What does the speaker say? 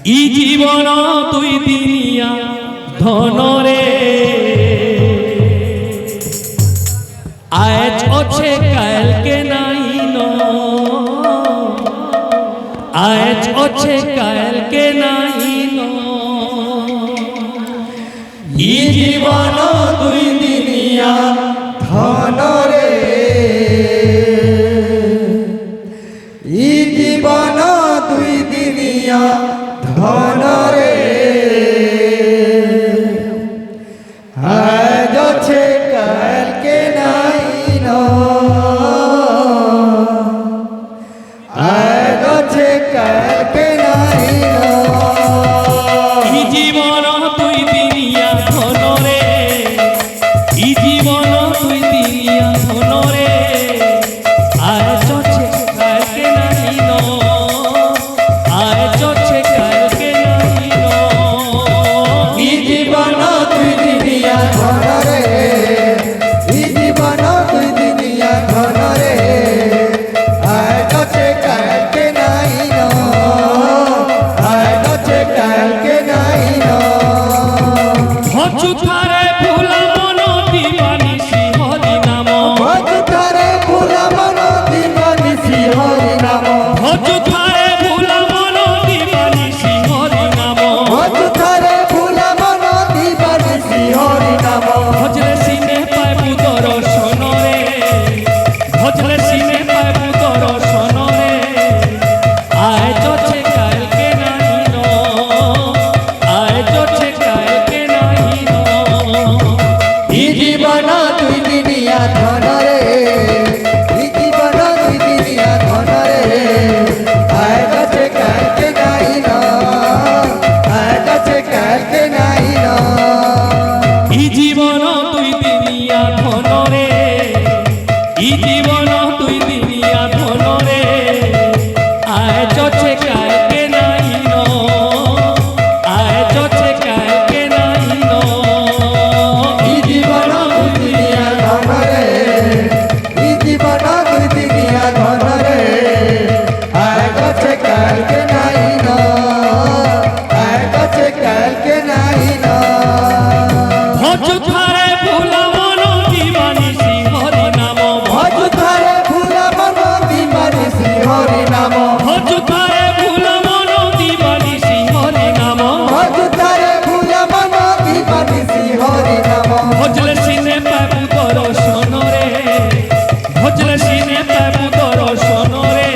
ই জীবন তুই দিনিয়া ধনরে আজ আছে কালকে নাই ন আজ আছে কালকে নাই ন ই জীবন তুই দিনিয়া ধনরে ই জীবন দুই দিনিয়া ধনরে আজ আছে কালকে নাই ন আজ আছে কালকে নাই ন ই জীবন তুই দিনিয়া ধনরে ই জীবন তুই দিনিয়া ধনরে আজ আছে কালকে নাই ন আজ আছে কালকে নাই ন ই জীবন দুই দিনিয়া ধনরে ই জীবন দুই দিনিয়া ধনরে আজ আছে কালকে নাই ন আজ আছে কালকে নাই ন হচুথারে ভুলা মন দিবানিসি হরি নাম ভজধারে ভোলা মন দিবানিসি হরি নাম হচুথারে ভুলা মন দিবানিসি হরি নাম ভজধারে ভোলা মন দিবানিসি হরি নাম ভজলে সিনে পাইবু দর্শন রে ভজলে সিনে পাইবু দর্শন রে আজ আছে কালকে নাই ন আজ আছে কালকে নাই ন ই জীবন দুই দিনিয়া ধনরে ই জীবন দুই দিনিয়া ধনরে আজ আছে কালকে নাই ন আজ আছে কালকে নাই ন ই জীবন তুই দিনিয়া ধনরে ই জীবন তুই দিনিয়া ধনরে আজ আছে কালকে নাই ন আজ আছে কালকে নাই ন ই জীবন দুই দিনিয়া ধনরে ই জীবন দুই দিনিয়া ধনরে আজ আছে কালকে নাই ন আজ আছে কালকে নাই ন ভজধারে ভুলা মন দিবানিসি হরি নাম ভজধারে ভোলা মন দিবানিসি হরি নাম ভজধারে ভুলা মন দিবানিসি হরি নাম ভজধারে ভোলা মন দিবানিসি হরি নাম ভজলে সিনে পাবু দর্শন রে ভজলে সিনে পাবু দর্শন রে